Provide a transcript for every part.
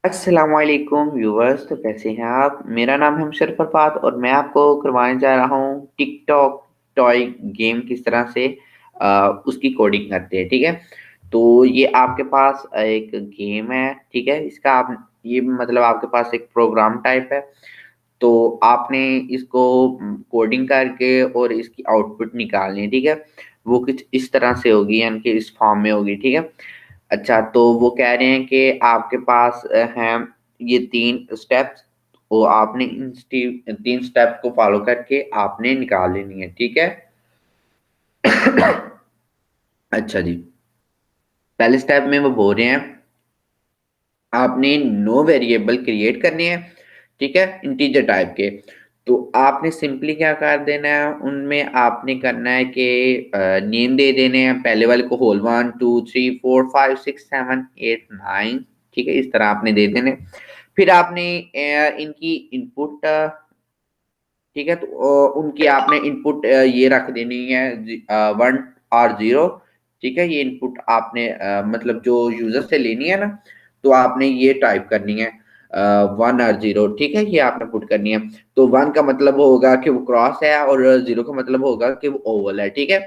अस्सलामुअलैकुम व्यूवर्स। तो कैसे हैं आप? मेरा नाम है मुशर्रफ फरफात और मैं आपको करवाने जा रहा हूँ टिकटॉक टॉय गेम किस तरह से उसकी कोडिंग करते हैं। ठीक है, तो ये आपके पास एक गेम है। ठीक है, इसका आप ये मतलब आपके पास एक प्रोग्राम टाइप है। तो आपने इसको कोडिंग करके और इसकी आउटपुट निकालनी है। ठीक है, वो कुछ इस तरह से होगी, यानी कि इस फॉर्म में होगी। ठीक है, अच्छा, तो वो कह रहे हैं कि आपके पास हैं ये 3 स्टेप्स। वो आपने इन 3 स्टेप को फॉलो करके आपने निकाल लेनी है। ठीक है। अच्छा जी, पहले स्टेप में वो बोल रहे हैं आपने नो वेरिएबल क्रिएट करने हैं। ठीक है, इंटीजर टाइप के। तो आपने सिंपली क्या कर देना है, उनमें आपने करना है कि नेम दे देने हैं। पहले वाले को होल 1 2 3 4 5 6 7 8 9। ठीक है, इस तरह आपने दे देने। फिर आपने इनकी इनपुट, ठीक है, तो उनकी आपने इनपुट ये रख देनी है 1 और 0। ठीक है, ये इनपुट आपने मतलब जो यूजर से लेनी है ना, तो आपने ये टाइप करनी है 1 और 0। ठीक है, ये आपने पुट करनी है। तो 1 का मतलब होगा कि वो क्रॉस है और 0 का मतलब होगा कि वो ओवल है। ठीक है,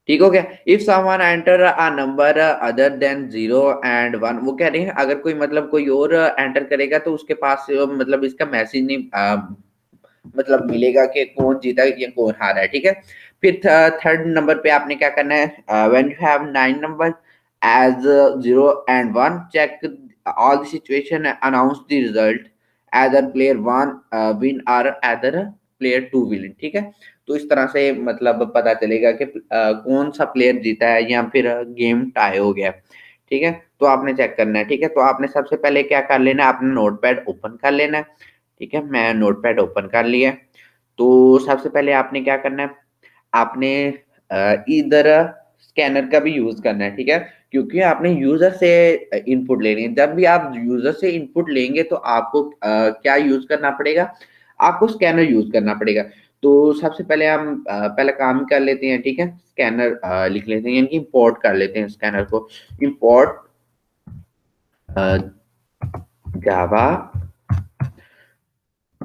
ठीक हो गया। If someone enter a number other than 0 and 1, वो कह रहे हैं अगर कोई मतलब कोई और एंटर करेगा तो उसके पास मतलब इसका मैसेज नहीं मतलब मिलेगा कि कौन जीता या कौन हारा है। ठीक है, फिर थर्ड नंबर पे आपने क्या करना है, when you have 9 number as 0 and 1, check all the situation, announce the result, either player 1 win और एदर प्लेयर 2 विन। ठीक है, तो इस तरह से मतलब पता चलेगा कि कौन सा प्लेयर जीता है या फिर गेम टाई हो गया। ठीक है, तो आपने चेक करना है। ठीक है, तो आपने सबसे पहले क्या कर लेना है, आपने नोटपैड ओपन कर लेना है। ठीक है, मैं नोटपैड ओपन कर लिया। तो सबसे पहले आपने क्या करना है, आपने इधर स्कैनर का भी यूज करना है। ठीक है, क्योंकि आपने यूजर से इनपुट लेनी है। जब भी आप यूजर से इनपुट लेंगे तो आपको क्या यूज करना पड़ेगा, आपको स्कैनर यूज करना पड़ेगा। तो सबसे पहले हम पहला काम कर लेते हैं। ठीक है, स्कैनर लिख लेते हैं, यानी कि इंपोर्ट कर लेते हैं स्कैनर को। Import Java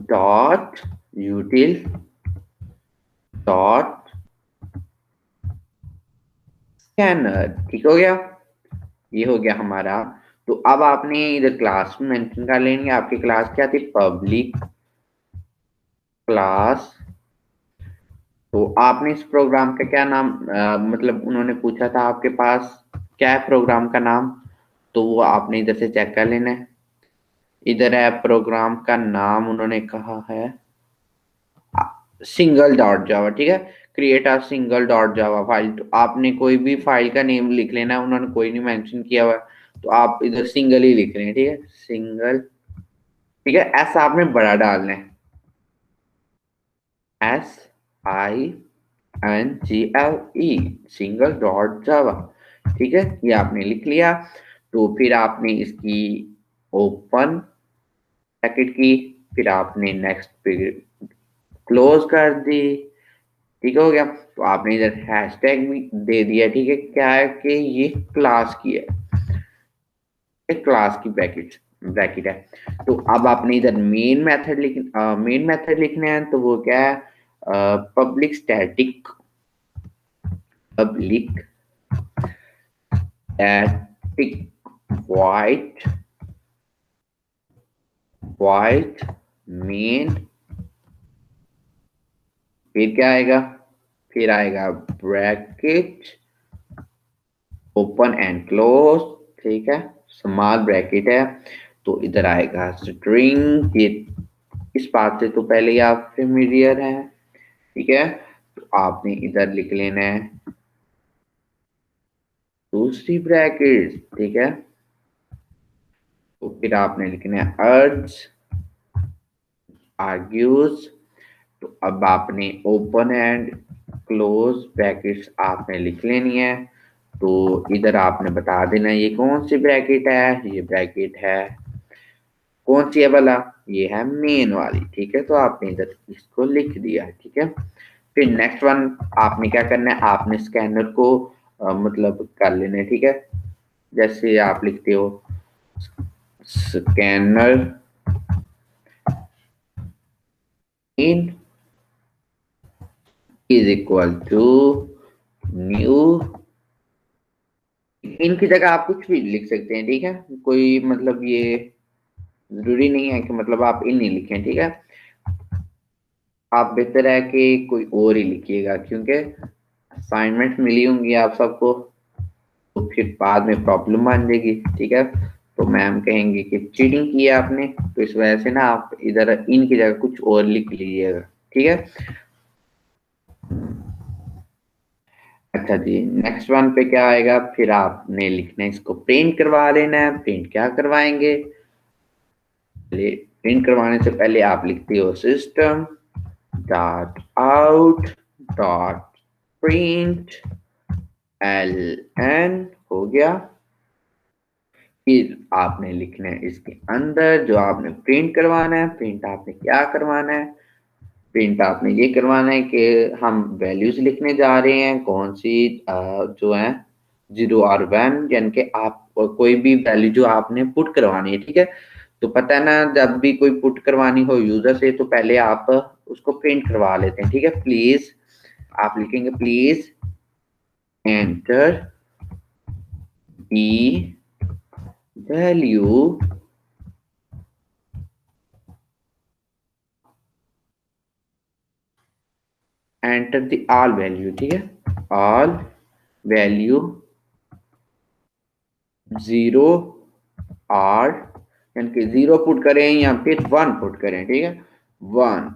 dot यूटिल dot scanner. ठीक हो गया, ये हो गया हमारा। तो अब आपने इधर क्लास में मेंशन कर लेंगे, आपकी क्लास क्या थी, पब्लिक क्लास। तो आपने इस प्रोग्राम का क्या नाम मतलब उन्होंने पूछा था आपके पास क्या है प्रोग्राम का नाम, तो वो आपने इधर से चेक कर लेना है। इधर है प्रोग्राम का नाम, उन्होंने कहा है सिंगल डॉट जावा। ठीक है, create a single dot Java file. तो आपने कोई भी फाइल का नेम लिख लेना है, उन्होंने कोई नहीं मेंशन किया हुआ, तो आप इधर सिंगल ही लिख रहे हैं। ठीक है, सिंगल। ठीक है, एस आपने बड़ा डालना है, SINGLE, सिंगल डॉट जावा। ठीक है, ये आपने लिख लिया। तो फिर आपने इसकी ओपन ब्रैकेट की, फिर आपने नेक्स्ट पे क्लोज कर दी। ठीक हो गया, तो आपने इधर हैशटैग भी दे दिया। ठीक है, क्या है कि ये क्लास की है, एक क्लास की ब्रैकेट ब्रैकेट है। तो अब आपने इधर मेन मेथड लिखना है, तो वो क्या है, public static public static white white main. फिर क्या आएगा, फिर आएगा ब्रैकेट ओपन एंड क्लोज। ठीक है, स्मॉल ब्रैकेट है। तो इधर आएगा स्ट्रिंग। ये इस बात से तो पहले ही आप फेमिलियर हैं। ठीक है, तो आपने इधर लिख लेना है दूसरी ब्रैकेट। ठीक है, तो फिर आपने लिखना है अर्ज आर्ग्यूज। तो अब आपने ओपन एंड क्लोज ब्रैकेट्स आपने लिख लेनी है। तो इधर आपने बता देना ये कौन सी ब्रैकेट है, ये ब्रैकेट है कौन सी है भला, ये है मेन वाली। ठीक है, तो आपने इधर इसको लिख दिया। ठीक है, फिर नेक्स्ट वन आपने क्या करना है, आपने स्कैनर को मतलब कर लेना है। ठीक है, जैसे आप लिखते हो scanner in is equal to new. इनकी जगह आप कुछ भी लिख सकते हैं, ठीक है, कोई मतलब ये जरूरी नहीं है कि मतलब आप इन नहीं लिखें, ठीक है। आप बेहतर है कि कोई और ही लिखिएगा, क्योंकि असाइनमेंट मिली होंगी आप सबको, तो फिर बाद में प्रॉब्लम बन जाएगी, ठीक है। तो मैम कहेंगे कि चीटिंग की है आपने, तो इस वजह से ना आप इधर इन की जगह कुछ और लिख लीजिएगा, ठीक है। अच्छा जी, नेक्स्ट वन पे क्या आएगा, फिर आपने लिखना है, इसको प्रिंट करवा लेना है। प्रिंट क्या करवाएंगे, प्रिंट करवाने से पहले आप लिखते हो system dot out dot print L N, हो गया। फिर आपने लिखना है इसके अंदर जो आपने प्रिंट करवाना है। प्रिंट आपने क्या करवाना है, प्रिंट आपने ये करवाना है कि हम वैल्यूज लिखने जा रहे हैं, कौन सी जो है 0 और 1, यानी कि आप कोई भी वैल्यू जो आपने पुट करवानी है, ठीक है। तो पता है ना, जब भी कोई पुट करवानी हो यूजर से तो पहले आप उसको प्रिंट करवा लेते हैं, ठीक है। प्लीज आप लिखेंगे please enter the value enter the all value, ठीक है, ऑल वैल्यू 0 और यानी कि 0 पुट करें या फिर 1 पुट करें, ठीक है, 1।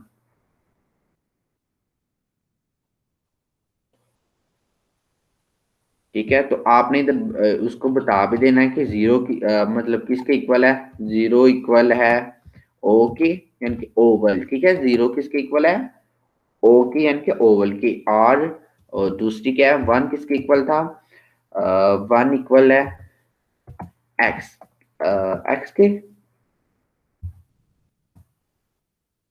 ठीक है, तो आपने इधर उसको बता भी देना है कि 0 की मतलब किसके इक्वल है, 0 इक्वल है ओ के, यानी कि ओवल, ठीक है। 0 किसके इक्वल है, ओ की यानी कि ओवल की। और दूसरी क्या है, 1 किसके इक्वल था, 1 इक्वल है एक्स, एक्स के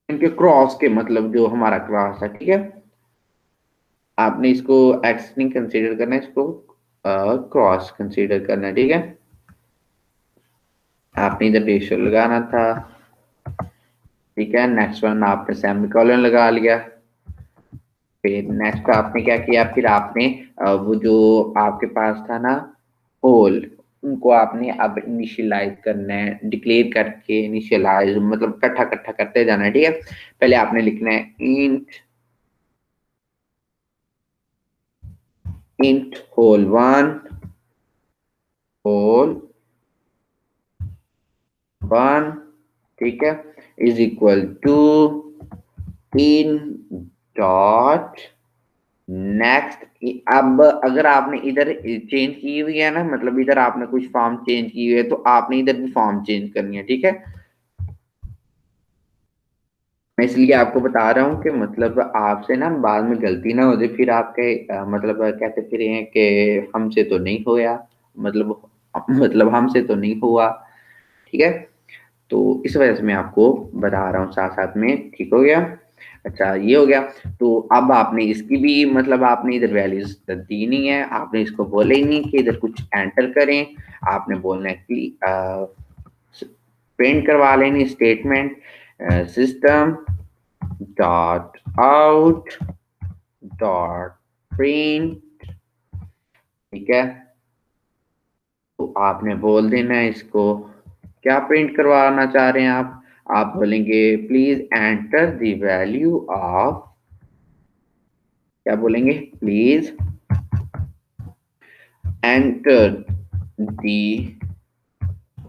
इनके क्रॉस के, मतलब जो हमारा क्रॉस है, ठीक है। आपने इसको एक्स नहीं कंसीडर करना, इसको क्रॉस कंसीडर करना है, ठीक है। आपने इधर रेशियो लगाना था, ठीक है। नेक्स्ट वन आपने सेमीकोलन लगा लिया। फिर नेक्स्ट आपने क्या किया, फिर आपने वो जो आपके पास था ना होल, उनको आपने अब इनिशियलाइज करना है, डिक्लेयर करके इनिशियलाइज मतलब इकट्ठा इकट्ठा करते जाना है, ठीक है। पहले आपने लिखना है इंट होल 1 होल 1, ठीक है, is equal to in dot next. अब अगर आपने इधर चेंज की हुई है ना, मतलब इधर आपने कुछ फॉर्म चेंज की हुई है, तो आपने इधर भी फॉर्म चेंज करनी है, ठीक है। मैं इसलिए आपको बता रहा हूँ कि मतलब आपसे ना बाद में गलती ना हो जाए, फिर आपके मतलब कहते फिर हैं कि हमसे तो नहीं होया, मतलब हमसे तो नहीं हुआ, ठीक है। तो इस वजह से मैं आपको बता रहा हूँ साथ साथ में, ठीक हो गया। अच्छा ये हो गया। तो अब आपने इसकी भी मतलब आपने इधर वैल्यूज दी नहीं है, आपने इसको बोले ही नहीं कि इधर कुछ एंटर करें। आपने बोलना है कि प्रिंट करवा लेनी statement system dot out dot print, ठीक है। तो आपने बोल देना है इसको क्या प्रिंट करवाना चाह रहे हैं आप बोलेंगे please enter the value of, क्या बोलेंगे, प्लीज एंटर द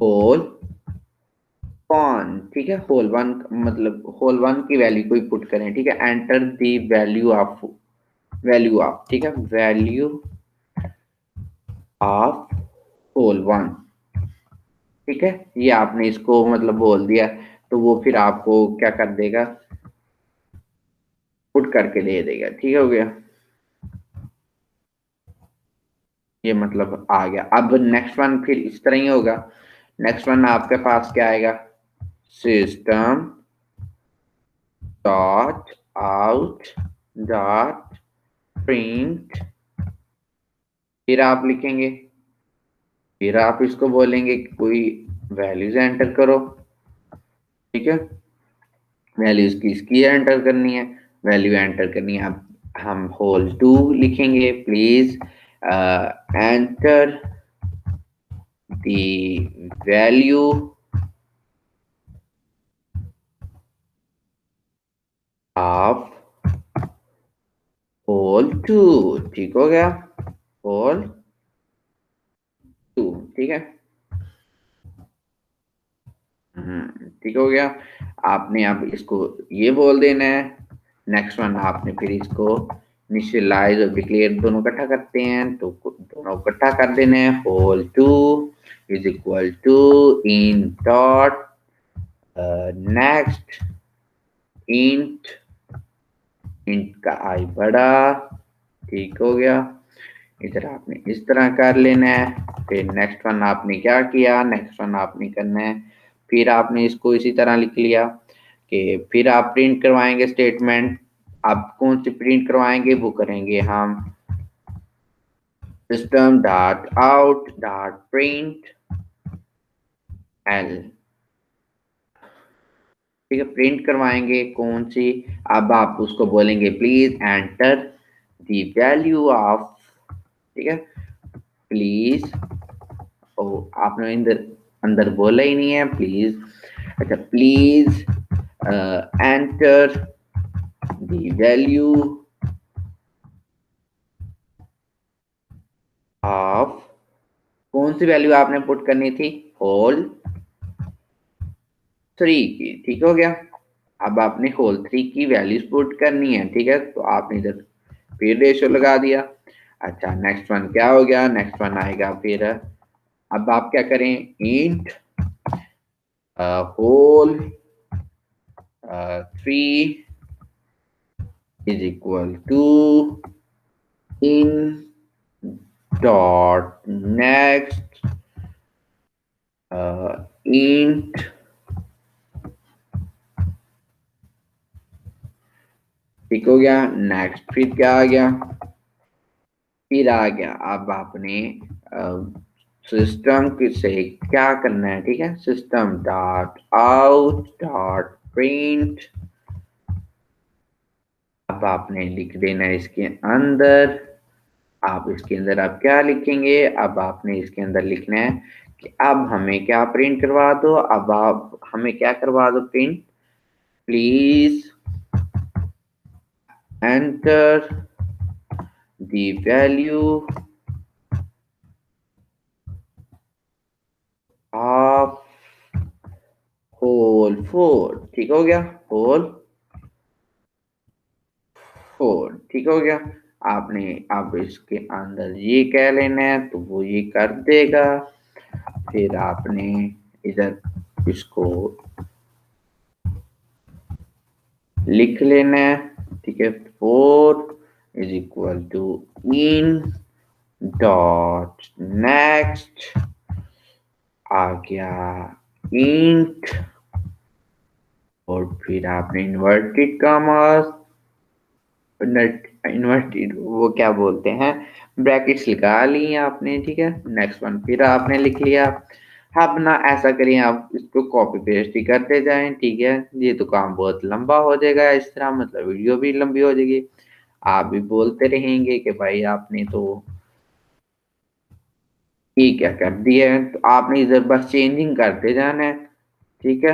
होल 1, ठीक है। होल 1 मतलब होल 1 की वैल्यू को ही पुट करें, ठीक है। एंटर द वैल्यू ऑफ, ठीक है, वैल्यू ऑफ होल 1, ठीक है। ये आपने इसको मतलब बोल दिया, तो वो फिर आपको क्या कर देगा, पुट करके दे देगा, ठीक हो गया। ये मतलब आ गया। अब नेक्स्ट वन फिर इस तरह ही होगा। नेक्स्ट वन आपके पास क्या आएगा, system dot out dot print, फिर आप लिखेंगे, फिर आप इसको बोलेंगे कि कोई वैल्यूज एंटर करो, ठीक है। वैल्यूज किसकी एंटर करनी है, वैल्यू एंटर करनी है। अब हम होल टू लिखेंगे, please enter the value of hole two, ठीक हो गया, होल टू, ठीक है। ठीक हो गया। आपने अब इसको ये बोल देना है। नेक्स्ट वन आपने फिर इसको इनिशियलाइज और डिक्लेयर दोनों इकट्ठा करते हैं, तो दोनों इकट्ठा कर देने हैं। Hole two is equal to in dot next int, int का आई बड़ा, ठीक हो गया। इधर आपने इस तरह कर लेना है। फिर नेक्स्ट वन आपने क्या किया, नेक्स्ट वन आपने करना है, फिर आपने इसको इसी तरह लिख लिया कि फिर आप प्रिंट करवाएंगे स्टेटमेंट। आप कौन सी प्रिंट करवाएंगे, वो करेंगे हम system dot out dot print L, ठीक है। प्रिंट करवाएंगे कौन सी, अब आप उसको बोलेंगे please enter the value of, ठीक है। प्लीज, ओ आपने अंदर अंदर बोला ही नहीं है प्लीज। अच्छा, please enter the value of, कौन सी वैल्यू आपने पुट करनी थी, होल थ्री की, ठीक हो गया। अब आपने होल थ्री की वैल्यूज पुट करनी है, ठीक है। तो आपने इधर फिर रेशो लगा दिया। अच्छा, नेक्स्ट वन क्या हो गया, नेक्स्ट वन आएगा फिर, अब आप क्या करें, int hole three is equal to in dot next int, ठीक हो गया। नेक्स्ट फिर क्या आ गया, फिर आ गया अब आपने सिस्टम से क्या करना है, ठीक है। System dot out dot print, अब आपने लिख देना है इसके अंदर, आप इसके अंदर आप क्या लिखेंगे, अब आपने इसके अंदर लिखना है कि अब हमें क्या प्रिंट करवा दो, अब आप हमें क्या करवा दो, print please enter the value of hole four, ठीक हो गया, होल फोर, ठीक हो गया। आपने अब इसके अंदर ये कह लेना है तो वो ये कर देगा। फिर आपने इधर इसको लिख लेना है, ठीक है। For is equal to in dot next आ गया इंट, और फिर आपने इन्वर्टेड कॉमास, इन्वर्टेड वो क्या बोलते हैं, ब्रैकेट्स लगा ली आपने, ठीक है। नेक्स्ट वन फिर आपने लिख लिया। अब ना ऐसा करिए, आप इसको कॉपी पेस्ट ही करते जाएं, ठीक है। ये तो काम बहुत लंबा हो जाएगा इस तरह, मतलब वीडियो भी लंबी हो जाएगी, आप भी बोलते रहेंगे कि भाई आपने तो ये क्या कर दिया है। तो आपने इधर बस चेंजिंग करते जाना है, ठीक है।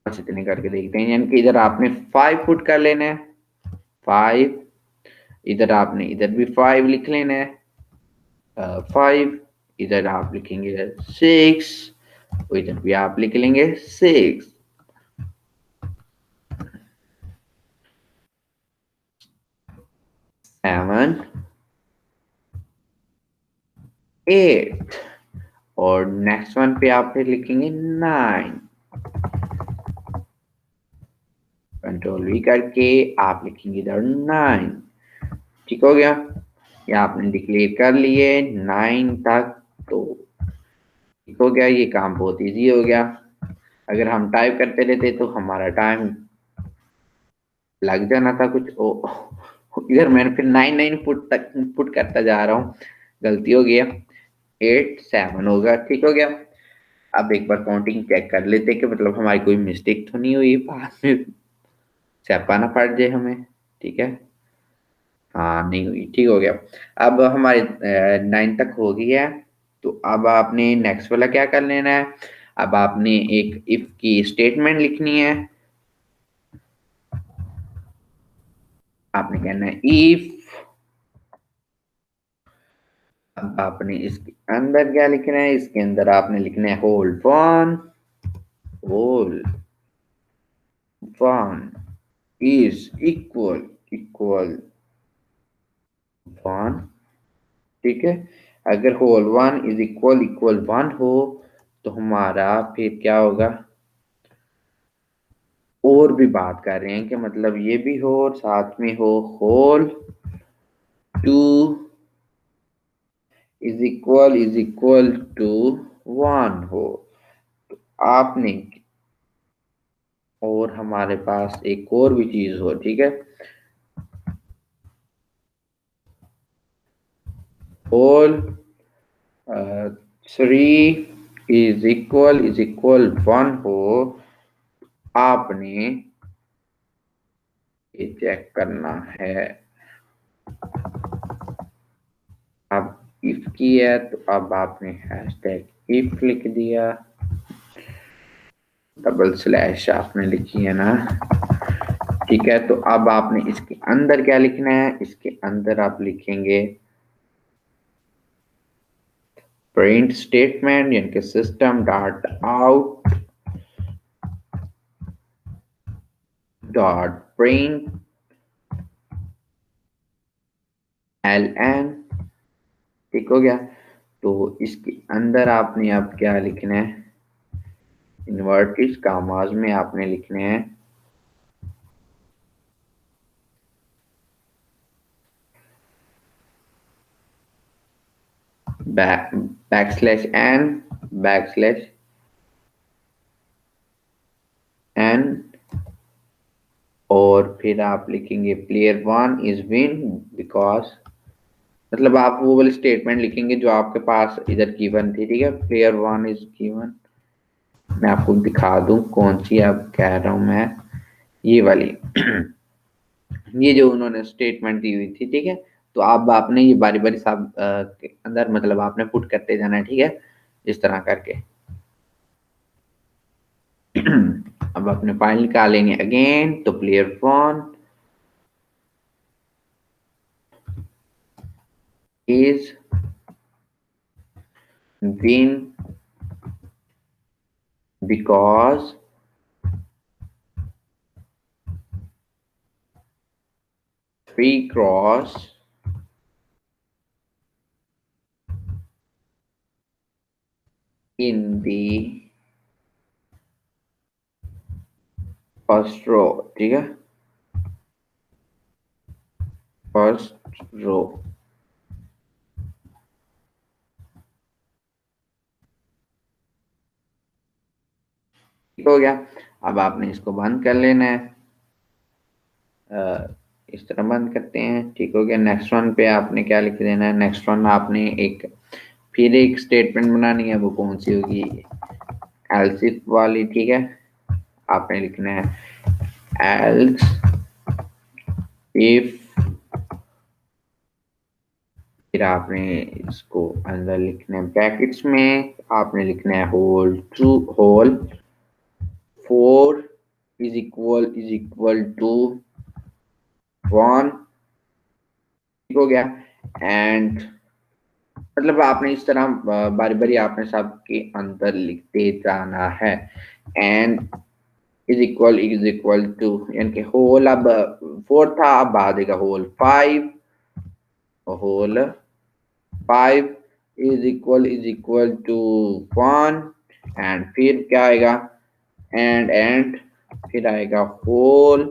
बस इतने करके देखते हैं, यानी कि इधर आपने 5 पुट कर लेना है, 5, इधर आपने इधर भी 5 लिख लेना है, 5, इधर आप लिखेंगे 6, और इधर भी आप लिख लेंगे 6, 7, 8, और नेक्स्ट वन पे आप फिर लिखेंगे 9, कंट्रोल वी करके आप लिखेंगे इधर 9, ठीक हो गया। ये आपने डिक्लेयर कर लिए 9 तक, तो ठीक हो गया, ये काम बहुत इजी हो गया। अगर हम टाइप करते रहते तो हमारा टाइम लग जाना था कुछ। ओ इधर मैंने फिर 9 9 पुट तक पुट करता जा रहा हूँ, गलती हो गया। 7 होगा। ठीक हो गया। अब एक बार काउंटिंग चेक कर लेते कि मतलब हमारी कोई मिस्टेक तो नहीं हुई, बाद में स्यापा ना पड़ जाए हमें। ठीक है, हाँ नहीं हुई। ठीक हो गया। अब हमारे 9 तक हो गई है। तो अब आपने नेक्स्ट वाला क्या कर लेना है, अब आपने एक इफ की स्टेटमेंट लिखनी है। आपने कहना है इफ, अब आपने इसके अंदर क्या लिखना है, इसके अंदर आपने लिखना है hole one is equal one. ठीक है, अगर hole one is equal equal one हो तो हमारा फिर क्या होगा, और भी बात कर रहे हैं कि मतलब ये भी हो और साथ में हो hole two is equal to one हो। आपने, और हमारे पास एक और भी चीज हो। ठीक है, होल 3 इज इक्वल वन हो। आपने ये चेक करना है। अब इफ की है तो अब आपने हैशटैग इफ लिख दिया, डबल स्लैश आपने लिखी है ना। ठीक है, तो अब आपने इसके अंदर क्या लिखना है, इसके अंदर आप लिखेंगे प्रिंट स्टेटमेंट, यानी कि system dot out dot print ln। ठीक हो गया। तो इसके अंदर आपने अब क्या लिखना है, इन्वर्टेड कामाज में आपने लिखने हैं बैक n, और फिर आप लिखेंगे player one is win because, मतलब आप वो वाली स्टेटमेंट लिखेंगे जो आपके पास इधर गिवन थी। ठीक है, प्लेयर वन इज गिवन। मैं आपको दिखा दूं कौन सी आप कह रहा हूं मैं, ये वाली ये जो उन्होंने स्टेटमेंट दी हुई थी। ठीक है, तो अब आपने ये बारी बारी सब के अंदर मतलब आपने पुट करते जाना है। ठीक है, इस तरह करके अब अपने फाइल निकालेंगे अगेन, तो player one is win because three cross in the first row। ठीक है, फर्स्ट रो। ठीक हो गया। अब आपने इसको बंद कर लेना है, इस तरह बंद करते हैं। ठीक हो गया। नेक्स्ट वन पे आपने क्या लिख देना है, नेक्स्ट वन आपने एक फिर एक स्टेटमेंट बनानी है, वो कौन सी होगी, एल्स इफ वाली। ठीक है, आपने लिखना है एल्स इफ, फिर आपने इसको अंदर लिखना है ब्रैकेट्स में, आपने लिखना है होल 4 इज इक्वल टू 1। ठीक हो गया। एंड मतलब आपने इस तरह बारी बारी आपने सबके अंदर लिखते जाना है। एंड इज इक्वल टू, यानी कि होल अब 4 था, अब आ जाएगा hole 5 is equal to 1। And फिर क्या आएगा, एंड फिर आएगा होल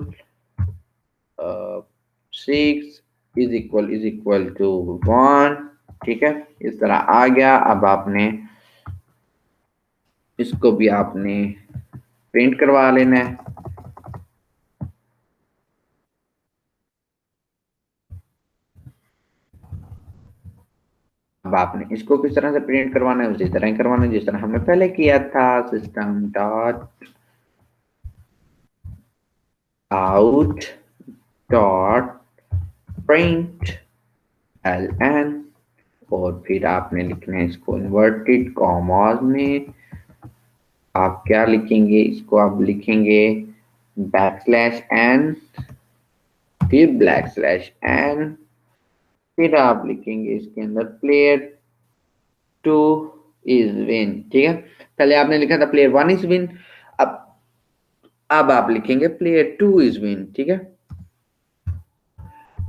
6 इज इक्वल टू 1। ठीक है, इस तरह आ गया। अब आपने इसको भी आपने प्रिंट करवा लेना है। अब आपने इसको किस तरह से प्रिंट करवाना है, उसी तरह ही करवाना है जिस तरह हमने पहले किया था। System dot out dot print ln, और फिर आपने लिखना है इसको इन्वर्टेड कॉमास में। आप क्या लिखेंगे, इसको आप लिखेंगे बैकस्लैश एन, फिर ब्लैक स्लैश एन, फिर आप लिखेंगे इसके अंदर प्लेयर टू इज विन। ठीक है, पहले आपने लिखा था प्लेयर वन इज विन, अब आप लिखेंगे प्लेयर टू इज विन। ठीक है,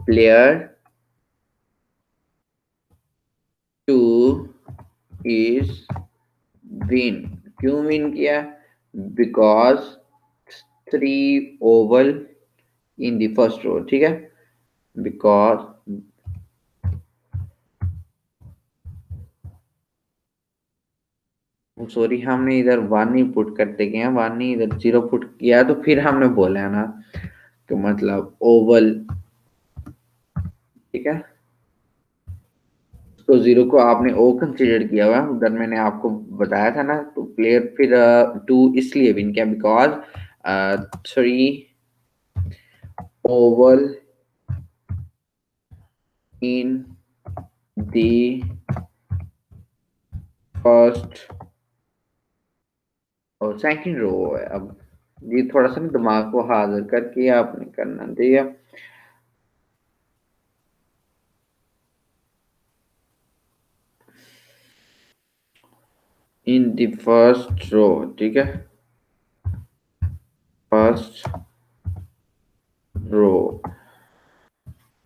प्लेयर टू इज विन। क्यों विन किया, because 3 oval in the first row. ठीक है, बिकॉज सॉरी हमने इधर 1 ही पुट करते गए हैं, 1 ही इधर 0 पुट किया, तो फिर हमने बोला ना तो मतलब ओवल। ठीक है, तो 0 को आपने ओ कंसिडर किया हुआ, उधर मैंने आपको बताया था ना। तो प्लेयर फिर 2 इसलिए विन किया because 3 oval in the first और सेकंड रो है। अब ये थोड़ा सा दिमाग को हाजिर करके आपने करना चाहिए। इन द फर्स्ट रो, ठीक है, फर्स्ट रो।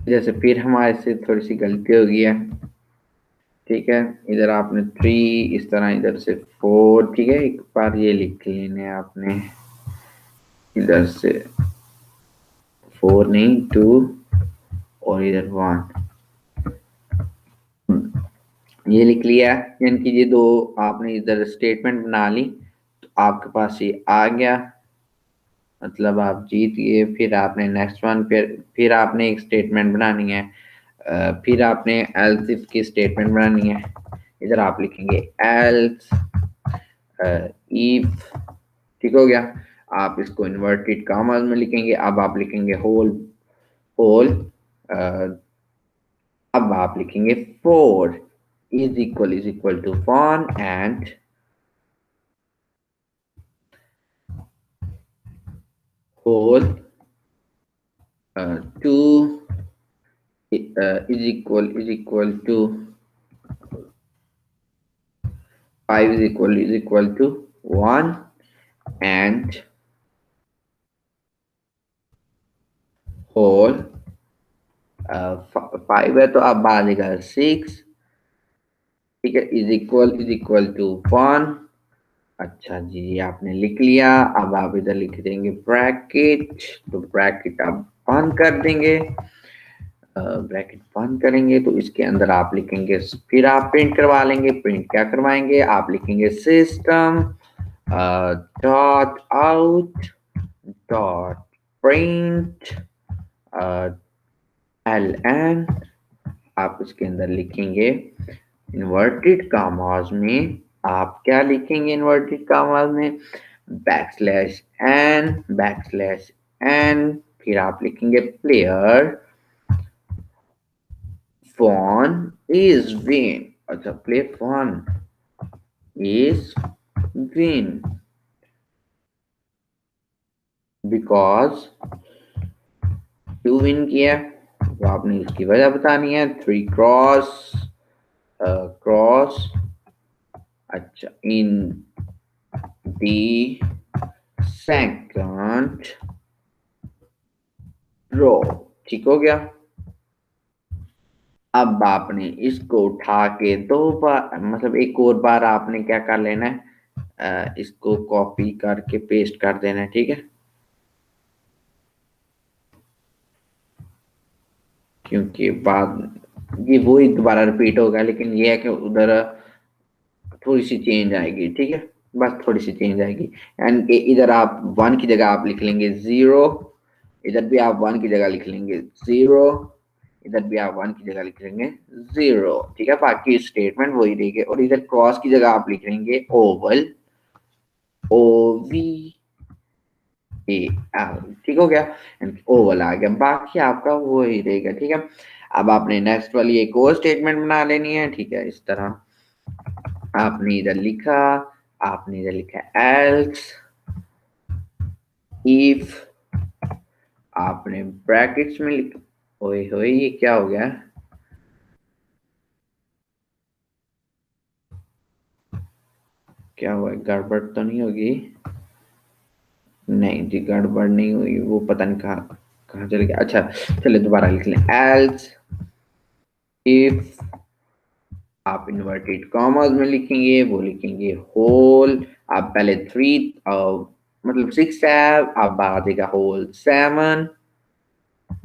जैसे फिर हमारे से थोड़ी सी गलती हो गई है। ठीक है, इधर आपने 3, इस तरह इधर से 4। ठीक है, एक बार ये लिख लेने आपने, इधर से 4 नहीं 2 और इधर 1, ये लिख लिया। यानी कि ये दो आपने इधर स्टेटमेंट बना ली, तो आपके पास ये आ गया, मतलब आप जीत गए। फिर आपने नेक्स्ट वन, फिर आपने एक स्टेटमेंट बनानी है, फिर आपने एल्स इफ की स्टेटमेंट बनानी है। इधर आप लिखेंगे एल्स इफ। ठीक हो गया, आप इसको इन्वर्टेड कॉमास में लिखेंगे। अब आप लिखेंगे होल होल, अब आप लिखेंगे 4 is equal to fawn and hole 2 is equal to 5 is equal to 1 and whole 5 है तो अब आ जाएगा 6। ठीक है, इज इक्वल टू 1। अच्छा जी, आपने लिख लिया। अब आप इधर लिख देंगे ब्रैकेट, तो ब्रैकेट आप बंद कर देंगे। ब्रैकेट बंद करेंगे तो इसके अंदर आप लिखेंगे, फिर आप प्रिंट करवा लेंगे। प्रिंट क्या करवाएंगे, आप लिखेंगे system dot out dot print ln। आप उसके अंदर लिखेंगे इन्वर्टेड कॉमास में, आप क्या लिखेंगे इन्वर्टेड कॉमास में, बैकस्लैश एन, फिर आप लिखेंगे प्लेयर वन इज विन। अच्छा, player one is win because क्यों विन किया, तो आपने इसकी वजह बतानी है। 3 क्रॉस क्रॉस, अच्छा, इन दी सेकंड रो। ठीक हो गया, अब आपने इसको उठा के 2 बार, मतलब एक और बार आपने क्या कर लेना है, इसको कॉपी करके पेस्ट कर देना है। ठीक है, क्योंकि बाद ये वही दोबारा रिपीट होगा, लेकिन ये है कि उधर थोड़ी सी चेंज आएगी। ठीक है, बस थोड़ी सी चेंज आएगी। एंड इधर आप 1 की जगह आप लिख लेंगे 0, इधर भी आप 1 की जगह लिख लेंगे 0, इधर भी आप 1 की जगह लिख लेंगे 0, ठीक है। बाकी स्टेटमेंट वही रहेगी। और इधर क्रॉस की जगह आप लिख लेंगे ओवल, OVAL, ठीक हो गया, ओवल आ गया। बाकी आपका वही रहेगा, ठीक है। अब आपने नेक्स्ट वाली एक और स्टेटमेंट बना लेनी है, ठीक है। इस तरह आपने इधर लिखा एल्स इफ, आपने ब्रैकेट्स में लिखा, ओए होए ये क्या हो गया, क्या हुआ, गड़बड़ तो नहीं होगी? नहीं जी, गड़बड़ नहीं हुई, वो पता नहीं कहाँ कहाँ चले गया। अच्छा चलिए दोबारा लिख लें, एल्स इफ, आप इन्वर्टेड कॉमर्स में लिखेंगे, वो लिखेंगे होल, आप पहले 3 मतलब 6 है, आप बाद देगा होल 7,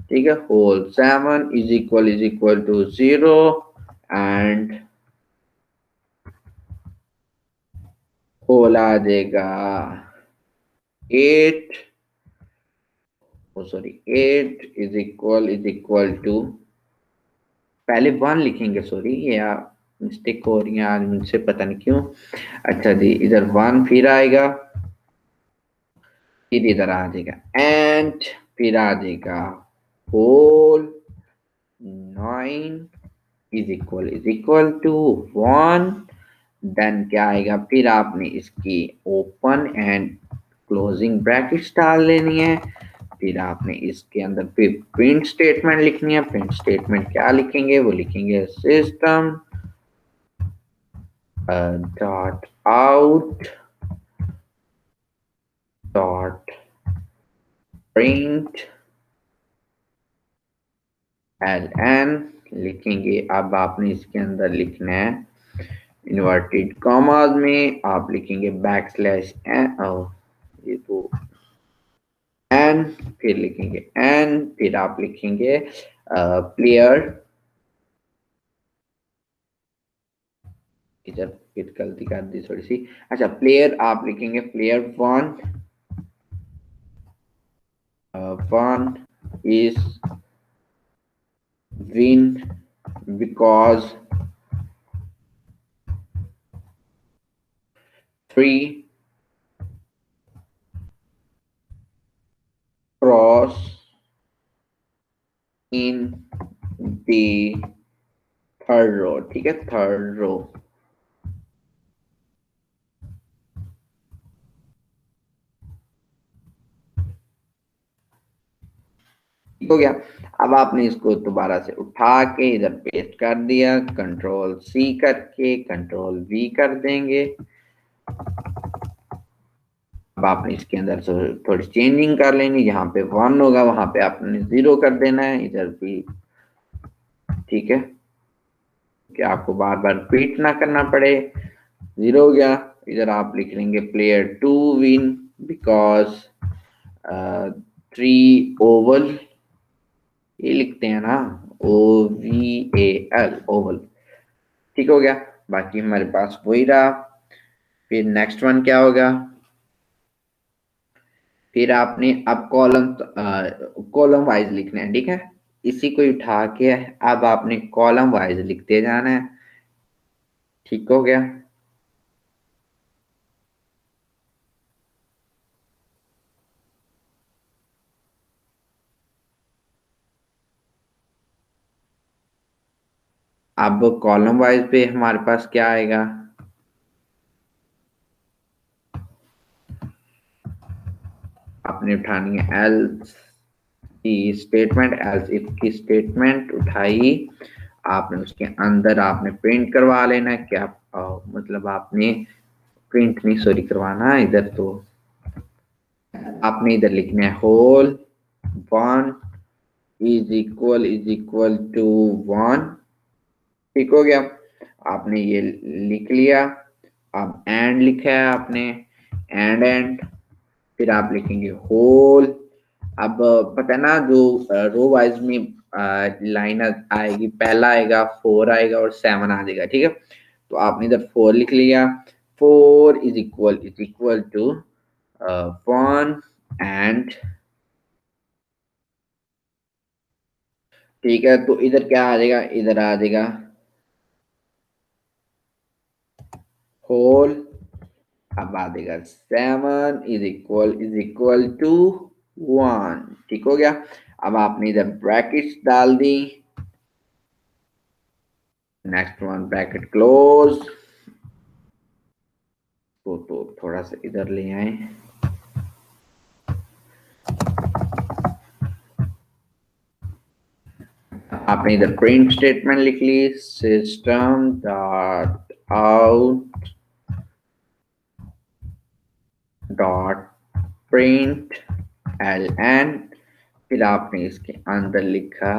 ठीक है। Hole 7 is equal to 0 and hole आ जाएगा 8, सॉरी 8 इज इक्वल टू, पहले 1 लिखेंगे, सॉरी ये मिस्टेक हो रही है आज मुझसे, पता नहीं क्यों। अच्छा जी, इधर 1 फिर आएगा, फिर इधर आ जाएगा एंड फिर आ जाएगा hole 9 is equal to 1। Then क्या आएगा, फिर आपने इसकी ओपन एंड क्लोजिंग ब्रैकेट्स डाल लेनी है। फिर आपने इसके अंदर फिर प्रिंट स्टेटमेंट लिखनी है। प्रिंट स्टेटमेंट क्या लिखेंगे, वो लिखेंगे system dot out dot print ln लिखेंगे। अब आपने इसके अंदर लिखना है इन्वर्टेड कॉमास में, आप लिखेंगे बैकस्लैश एन, ये तो एन, फिर लिखेंगे एन, फिर आप लिखेंगे प्लेयर, इधर फिर गलती कर दी थोड़ी सी। अच्छा प्लेयर आप लिखेंगे player 1 is win because 3 cross in the third row, ठीक है, थर्ड रो। ठीक हो गया। अब आपने इसको दोबारा से उठा के इधर पेस्ट कर दिया, कंट्रोल सी करके कंट्रोल वी कर देंगे। अब आपने इसके अंदर थोड़ी चेंजिंग कर लेनी, जहां पे 1 होगा वहां पे आपने 0 कर देना है, इधर भी, ठीक है, कि आपको बार बार रिपीट ना करना पड़े। 0 हो गया। इधर आप लिख लेंगे प्लेयर 2 विन बिकॉज 3 ओवल, ये लिखते हैं ना, OVAL, ओवल, ठीक हो गया। बाकी हमारे पास वही रहा। फिर नेक्स्ट वन क्या होगा, फिर आपने अब कॉलम वाइज लिखना है, ठीक है। इसी को उठा के अब आपने कॉलम वाइज लिखते जाना है, ठीक हो गया। अब कॉलम वाइज पे हमारे पास क्या आएगा, आपने उठानी है एल्स की स्टेटमेंट, एल्स इफ की स्टेटमेंट उठाई, आपने उसके अंदर आपने प्रिंट करवा लेना है क्या, मतलब आपने प्रिंट नहीं सॉरी करवाना, इधर तो आपने इधर लिखना है होल 1 इज इक्वल टू 1, ठीक हो गया। आपने ये लिख लिया। अब एंड लिखा है आपने, एंड फिर आप लिखेंगे होल। अब पता है ना, जो रो वाइज में लाइन आएगी, पहला आएगा 4 आएगा और 7 आ जाएगा, ठीक है। तो आपने इधर 4 लिख लिया, 4 इज इक्वल टू 1 एंड ठीक है, तो इधर क्या आ जाएगा, इधर आ जाएगा होल। अब आ जाएगा 7 इज इक्वल टू 1। ठीक हो गया। अब आपने इधर ब्रैकेट्स डाल दी, नेक्स्ट वन ब्रैकेट क्लोज। तो थोड़ा सा इधर ले आए, आपने इधर प्रिंट स्टेटमेंट लिख ली, system dot out dot print L N, फिर आपने इसके अंदर लिखा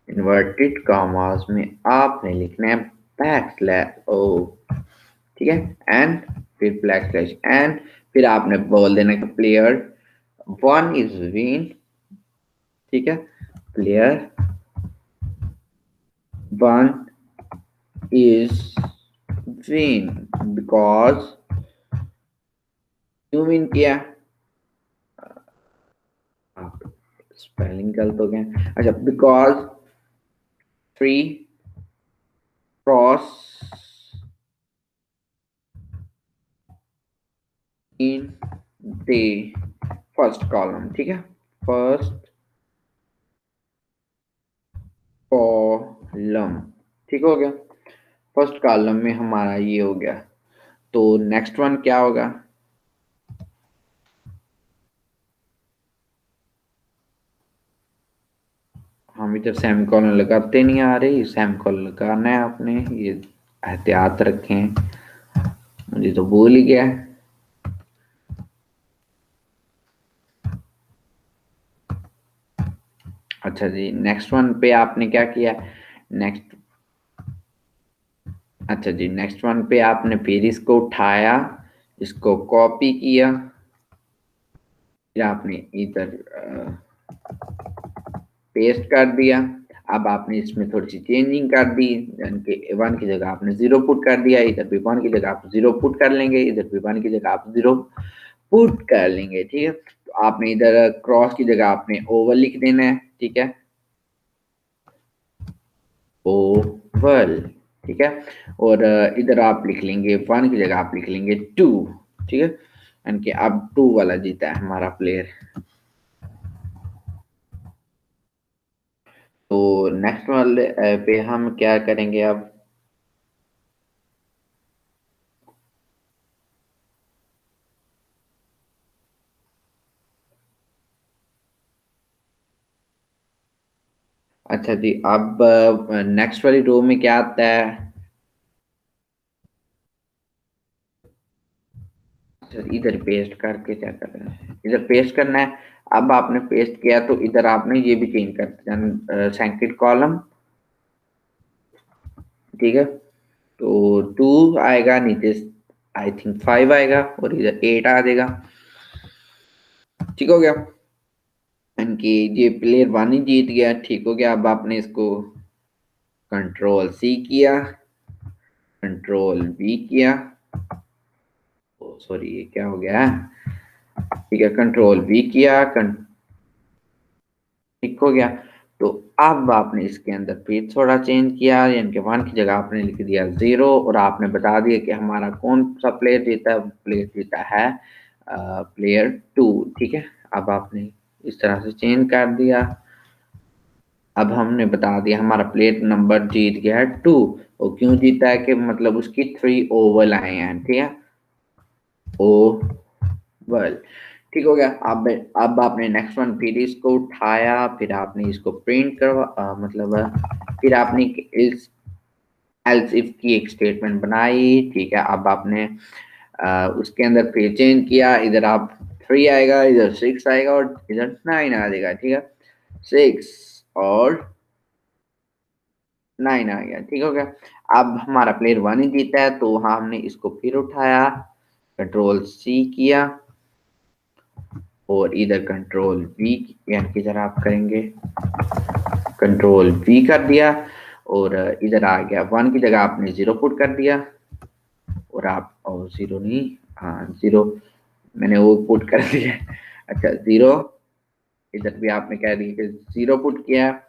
इन्वर्टेड कॉमास में आपने लिखना है बैक स्लैश ओ, ठीक है, एंड फिर ब्लैक स्लैश एंड, फिर आपने बोल देना कि प्लेयर 1 इज विन। ठीक है, प्लेयर 1 is win because क्यों विन किया, स्पेलिंग गलत हो गया, अच्छा, because 3 cross in the first column. ठीक है, फर्स्ट कॉलम, ठीक हो गया, फर्स्ट कॉलम में हमारा ये हो गया। तो नेक्स्ट वन क्या होगा, हम इधर सेमीकोलन लगाते नहीं आ रहे, सेमीकोलन लगाना है आपने, ये एहतियात रखें, मुझे तो भूल ही गया। अच्छा जी, नेक्स्ट वन पे आपने क्या किया, नेक्स्ट, अच्छा जी, नेक्स्ट वन पे आपने फिर इसको उठाया, इसको कॉपी किया, फिर आपने इधर पेस्ट कर दिया। अब आपने इसमें थोड़ी सी चेंजिंग कर दी, यानी कि 1 की जगह आपने 0 पुट कर दिया, इधर भी 1 की जगह आप 0 पुट कर लेंगे, इधर भी 1 की जगह आप 0 पुट कर लेंगे। ठीक है, तो आपने इधर क्रॉस की जगह आपने ओवल लिख देना है। ठीक है, ओवल, ठीक है, और इधर आप लिख लेंगे 1 की जगह आप लिख लेंगे 2। ठीक है, यानी कि अब 2 वाला जीता है हमारा प्लेयर। तो नेक्स्ट वाले पे हम क्या करेंगे अब, अच्छा जी, अब नेक्स्ट वाली रो में क्या आता है, अच्छा, इधर पेस्ट करके क्या करना है, इधर पेस्ट करना है। अब आपने पेस्ट किया तो इधर आपने ये भी चेंज कर दिया, सेंकेड कॉलम। ठीक है, तो 2 आएगा, नीचे आई थिंक 5 आएगा, और इधर 8 आ जाएगा। ठीक हो गया, कि ये प्लेयर 1 ही जीत गया। ठीक हो गया, अब आपने इसको कंट्रोल सी किया, कंट्रोल वी किया, सॉरी ये क्या हो गया, ठीक है, कंट्रोल वी किया, ठीक हो गया। तो अब आपने इसके अंदर फिर थोड़ा चेंज किया, यानी कि 1 की जगह आपने लिख दिया 0, और आपने बता दिया कि हमारा कौन सा प्लेयर जीता है, प्लेयर जीता है प्लेयर 2। ठीक है, अब आपने इस तरह से चेंज कर दिया। अब हमने बता दिया हमारा प्लेयर नंबर जीत गया है 2, और क्यों जीता है कि मतलब उसकी 3 ओवल आए हैं। ठीक है, ओवल, ठीक हो गया। अब आपने नेक्स्ट वन फिर इसको उठाया, फिर आपने इसको प्रिंट करवा मतलब फिर आपने इस एल्स इफ की एक स्टेटमेंट बनाई। ठीक है, अब आपने उसके अंदर फिर चेंज किया, इधर आप 3 आएगा, इधर 6 आएगा, और इधर 9 आ जाएगा। ठीक है, 6 और 9 आ गया। ठीक हो गया, अब हमारा प्लेयर 1 ही जीता है, तो हाँ हमने इसको फिर उठाया, कंट्रोल सी किया, और इधर कंट्रोल वी, यानी कि इधर आप करेंगे कंट्रोल वी कर दिया, और इधर आ गया 1 की जगह आपने 0 पुट कर दिया, और आप, और 0 नहीं, हाँ 0 मैंने वो पुट कर दिया, अच्छा 0, इधर भी आपने कह दिया कि 0 पुट किया है।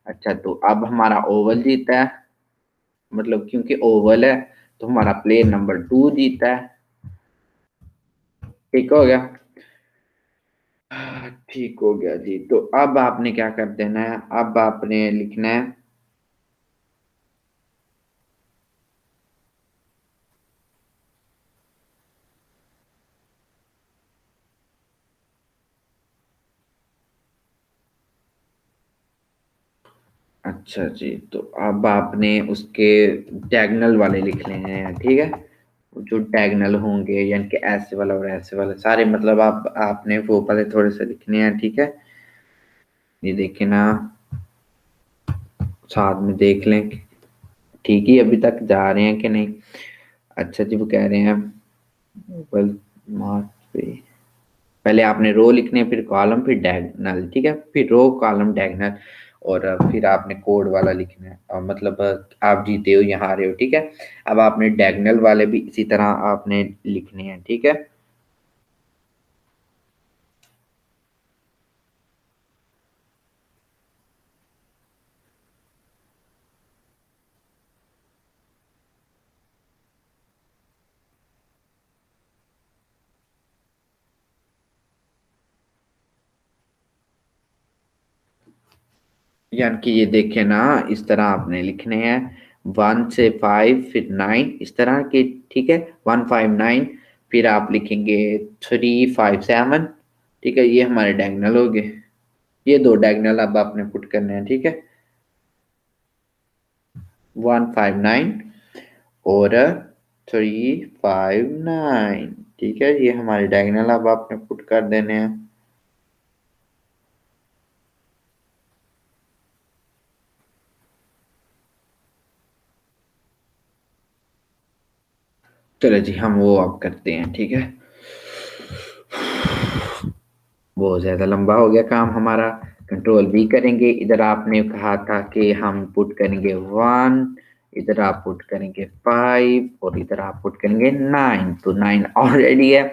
अच्छा, तो अब हमारा ओवल जीता है, मतलब क्योंकि ओवल है तो हमारा प्लेयर नंबर 2 जीता है। ठीक हो गया? ठीक हो गया जी। तो अब आपने क्या कर देना है, अब आपने लिखना है अच्छा जी, तो अब आपने उसके डायगोनल वाले लिख लेने हैं, ठीक है? जो डायगोनल होंगे यानी कि ऐसे वाला और ऐसे वाला सारे, मतलब आप आपने वो वाले थोड़े से लिखने हैं, ठीक है? ये देखिए ना, साथ में देख लें कि ठीक ही अभी तक जा रहे हैं कि नहीं। अच्छा जी, वो कह रहे हैं वेल मार्च पे पहले आपने रो लिखने, फिर कॉलम, फिर डायगोनल, ठीक है? फिर रो, कॉलम, डायगोनल, और फिर आपने कोड वाला लिखना है, मतलब आप जीते हो या हारे हो, ठीक है? अब आपने डायगोनल वाले भी इसी तरह आपने लिखने हैं, ठीक है? यानी कि ये देखे ना, इस तरह आपने लिखने हैं, 1 से 5 फिर 9 इस तरह के, ठीक है? 1 5 9, फिर आप लिखेंगे 3 5 7, ठीक है? ये हमारे डायगोनल हो गए। ये दो डायगोनल अब आपने पुट करने हैं, ठीक है? 1 5 9 और 3 5 9, ठीक है? ये हमारे डायगोनल अब आपने पुट कर देने हैं। चलो जी, हम वो अब करते हैं, ठीक है? बहुत ज्यादा लंबा हो गया काम हमारा। कंट्रोल भी करेंगे। इधर आपने कहा था कि हम पुट करेंगे 1, इधर आप पुट करेंगे 5 और इधर आप पुट करेंगे 9, तो 9 ऑलरेडी है,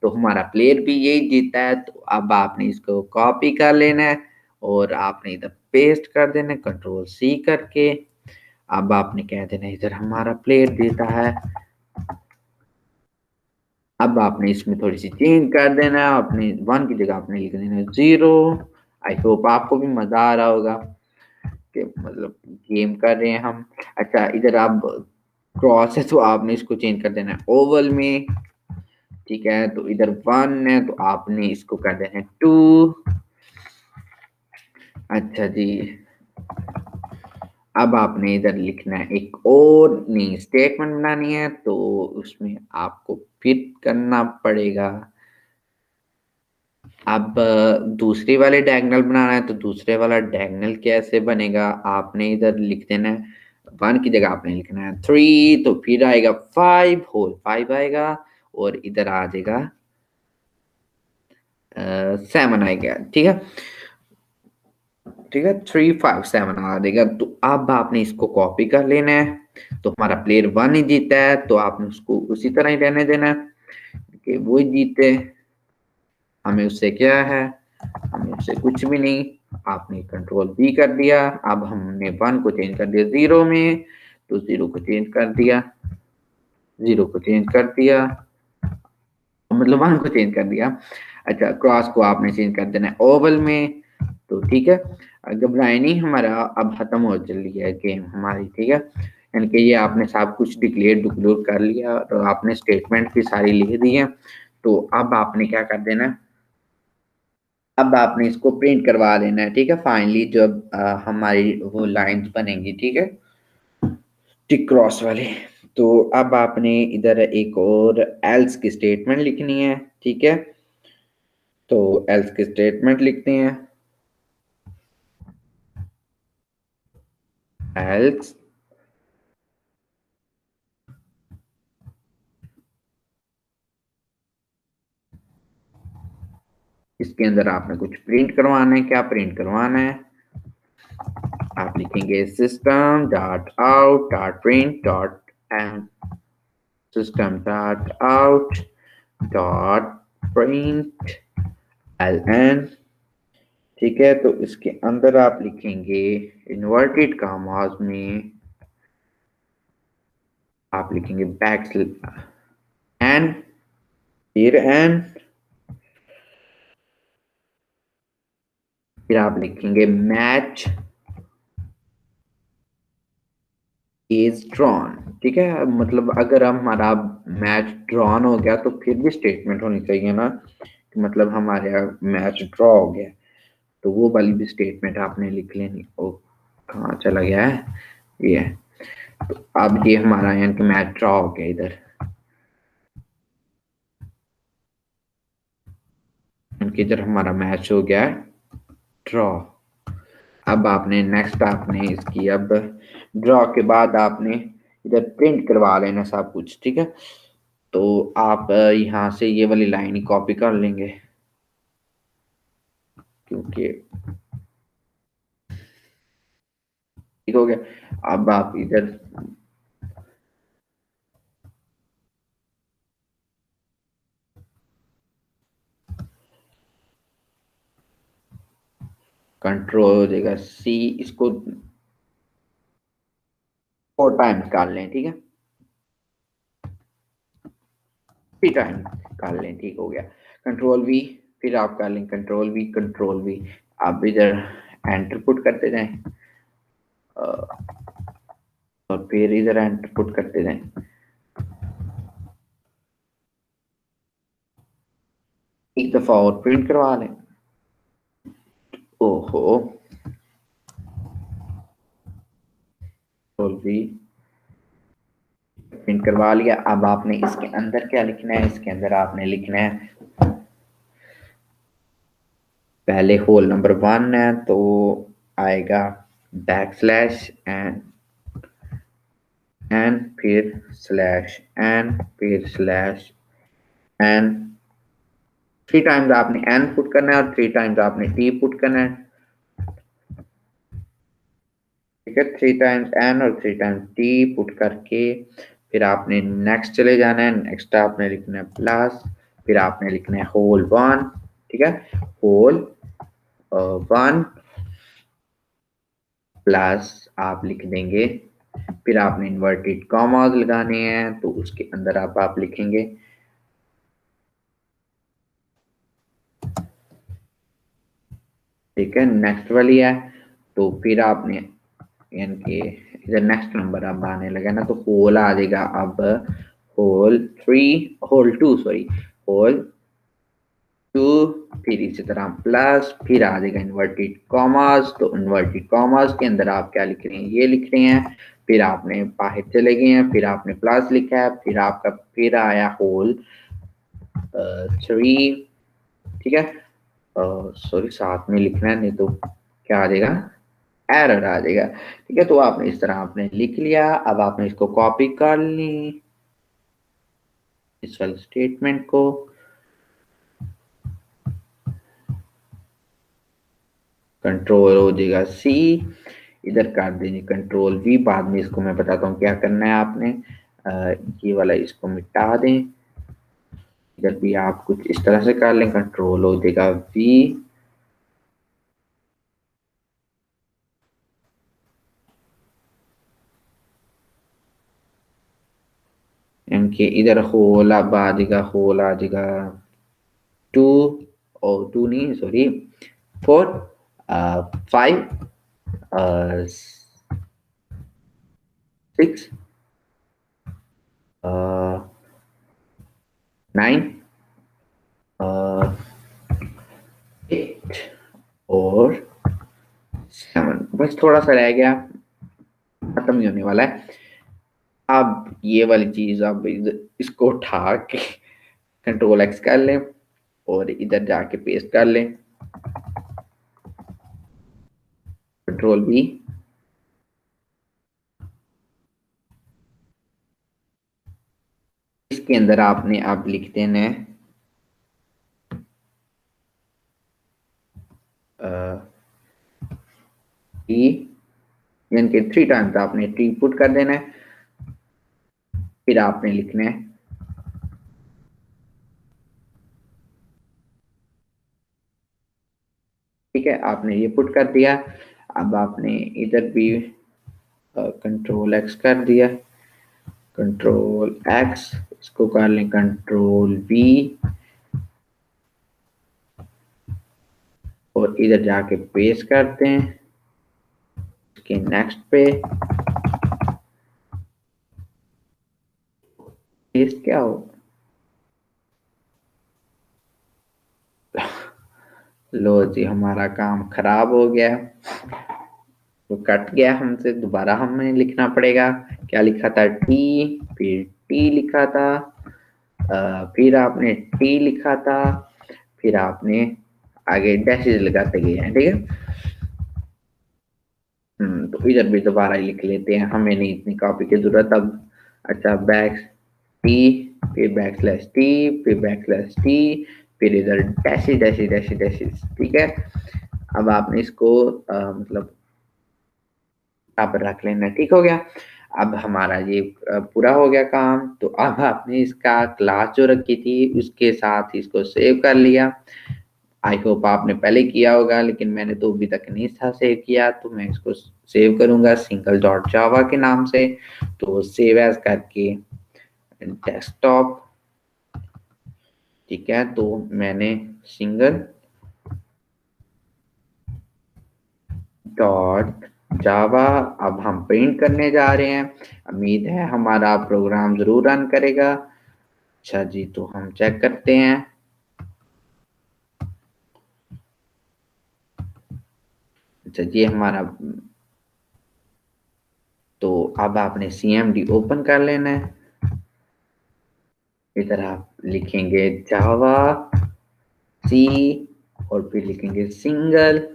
तो हमारा प्लेयर भी यही जीता है। तो अब आपने इसको कॉपी कर लेना है और आपने इधर पेस्ट कर देना है कंट्रोल सी करके। अब आपने कह देना इधर हमारा प्लेयर जीता है। अब आपने इसमें थोड़ी सी चेंज कर देना है, अपने 1 की जगह आपने लिख देना है 0। आई होप आपको भी मजा आ रहा होगा कि मतलब गेम कर रहे हैं हम। अच्छा, इधर आप क्रॉस है तो आपने इसको चेंज कर देना है ओवल में, ठीक है? तो इधर 1 है तो आपने इसको कर देना है 2। अच्छा जी, अब आपने इधर लिखना है एक और नई स्टेटमेंट बनानी है, तो उसमें आपको फिट करना पड़ेगा। अब दूसरी वाले डायगोनल बनाना है, तो दूसरे वाला डायगोनल कैसे बनेगा, आपने इधर लिख देना है 1 की जगह आपने लिखना है 3, तो फिर आएगा 5 आएगा और इधर आ जाएगा 7 आएगा, ठीक है? ठीक है, 3 5 7 आ जाएगा। तो अब आपने इसको कॉपी कर लेना है। तो हमारा प्लेयर 1 ही जीता है, तो आपने उसको उसी तरह ही रहने देना है कि वो ही जीते। हमें उससे क्या है, हमें उससे कुछ भी नहीं। आपने कंट्रोल बी कर दिया। अब हमने 1 को चेंज कर दिया 0 में, तो 0 को चेंज कर दिया, 0 को चेंज कर दिया, मतलब 1 को चेंज कर दिया। अच्छा, क्रॉस को आपने चेंज कर देना है ओवल में, तो ठीक है? घबराए नहीं, हमारा अब खत्म हो चली है गेम हमारी, ठीक है? यानी कि ये आपने सब कुछ डिक्लेयर डिक्लोर कर लिया और आपने स्टेटमेंट भी सारी लिख दी है। तो अब आपने क्या कर देना है, अब आपने इसको प्रिंट करवा लेना है, ठीक है? फाइनली जब हमारी वो लाइंस बनेंगी, ठीक है, टिक क्रॉस वाली। तो अब आपने इधर एक और एल्स की स्टेटमेंट लिखनी है, ठीक है? तो एल्स की स्टेटमेंट लिखते हैं, एल्स, इसके अंदर आपने कुछ प्रिंट करवाना है। क्या प्रिंट करवाना है, आप लिखेंगे system dot out dot print dot M, system dot out dot print L N, ठीक है, तो इसके अंदर आप लिखेंगे इन्वर्टेड कॉमास में आप लिखेंगे बैक एन, फिर एन, फिर आप लिखेंगे मैच इज ड्रॉन। ठीक है, मतलब अगर हमारा मैच ड्रॉन हो गया तो फिर भी स्टेटमेंट होनी चाहिए ना कि मतलब हमारे यहाँ मैच ड्रॉ हो गया, तो वो वाली भी स्टेटमेंट आपने लिख लेनी। ओ, कहाँ चला गया है ये? तो अब ये हमारा यानी कि मैच ड्रॉ हो गया इधर, यानी कि इधर हमारा मैच हो गया ड्रॉ। अब आपने नेक्स्ट आपने इसकी अब ड्रॉ के बाद आपने इधर प्रिंट करवा लेना सब कुछ। ठीक है, तो आप यहाँ से ये वाली लाइन ही कॉपी कर लेंगे, क्योंकि ठीक हो गया। अब आप इधर कंट्रोल हो जाएगा सी, इसको 4 टाइम्स कर लें। ठीक है, 3 टाइम्स कर लें, ठीक हो गया। कंट्रोल वी, फिर आप कर लें कंट्रोल वी, कंट्रोल वी। आप इधर एंटर पुट करते जाएं और फिर इधर एंटर पुट करते जाएं। एक दफा और प्रिंट करवा लें। ओहो, कंट्रोल वी, प्रिंट करवा लिया। अब आपने इसके अंदर क्या लिखना है? इसके अंदर आपने लिखना है पहले होल नंबर 1 है तो आएगा बैक स्लैश एन, फिर स्लैश एन, फिर स्लैश एन। 3 टाइम्स आपने एन पुट करना है और 3 टाइम्स आपने टी पुट करना है। ठीक है, 3 टाइम्स एन और 3 टाइम्स टी पुट करके फिर आपने नेक्स्ट चले जाना है। नेक्स्ट आपने लिखना है प्लस, फिर आपने लिखना है होल 1। ठीक है, होल 1 प्लस आप लिख देंगे, फिर आपने इन्वर्टेड कॉमास लगाने हैं तो उसके अंदर आप लिखेंगे। ठीक है, नेक्स्ट वाली है तो फिर आपने यानी कि इधर नेक्स्ट नंबर अब आने लगा ना, तो होल आ जाएगा अब होल 2 सॉरी, होल 2, फिर इसी तरह प्लस, फिर आ जाएगा इन्वर्टेड कॉमास। तो इन्वर्टेड कॉमास के अंदर आप क्या लिख रहे हैं? ये लिख रहे हैं। फिर आपने बाहर चले गए हैं, फिर आपने प्लस लिखा है, फिर आपका फिर आया होल 3। ठीक है, सॉरी साथ में लिखना है, नहीं तो क्या आ जाएगा? एरर आ जाएगा। ठीक है, तो आपने इस तरह आपने लिख लिया। अब आपने इसको कॉपी कर ली, इस वाले स्टेटमेंट को। कंट्रोल हो जाएगा सी, इधर कर देंगे कंट्रोल वी। बाद में इसको मैं बताता हूँ क्या करना है आपने। ये वाला इसको मिटा दें, इधर भी आप कुछ इस तरह से कर लें। कंट्रोल हो जाएगा वी, यानी कि इधर होल अब आ जाएगा, होल आ जाएगा 2, और 2 नहीं सॉरी 4, 5, 6, 9, 8 और 7। बस थोड़ा सा रह गया, खत्म ही होने वाला है। अब ये वाली चीज अब इसको उठा के कंट्रोल एक्स कर लें और इधर जाके पेस्ट कर लें, कंट्रोल बी। इसके अंदर आपने अब लिख देना है टी, यानी कि 3 टाइम्स आपने टी पुट कर देना है। फिर आपने लिखना है ठीक है, आपने ये पुट कर दिया। अब आपने इधर भी कंट्रोल एक्स कर दिया, कंट्रोल एक्स, इसको कर लें कंट्रोल वी, और इधर जाके पेस्ट करते हैं इसके नेक्स्ट पे। पेस्ट क्या हो, लो जी हमारा काम खराब हो गया, तो कट गया हमसे, दोबारा हमें लिखना पड़ेगा। क्या लिखा था, टी, फिर टी लिखा था, फिर आपने टी लिखा था, फिर आपने आगे डैशेज लगाते गए हैं, ठीक है। तो इधर भी दोबारा लिख लेते हैं, हमें नहीं इतनी कॉपी की जरूरत अब। अच्छा, बैक टी, फिर बैक स्लैश टी, फिर बैक स्लैश टी, फिर इधर डैशेज डैशेज डैशेज डैशेज, ठीक है। अब आपने इसको मतलब बराबर रख लेना, ठीक हो गया। अब हमारा ये पूरा हो गया काम। तो अब आपने इसका क्लास जो रखी थी उसके साथ इसको सेव कर लिया। आई होप आपने पहले किया होगा, लेकिन मैंने तो अभी तक नहीं था सेव किया। तो मैं इसको सेव करूंगा सिंगल डॉट जावा के नाम से। तो सेव एज करके डेस्कटॉप, ठीक है। तो मैंने सिंगल डॉट जावा अब हम प्रिंट करने जा रहे हैं। उम्मीद है हमारा प्रोग्राम जरूर रन करेगा। अच्छा जी, तो हम चेक करते हैं। अच्छा जी, हमारा, तो अब आपने CMD ओपन कर लेना है। इधर आप लिखेंगे जावा सी, और फिर लिखेंगे सिंगल,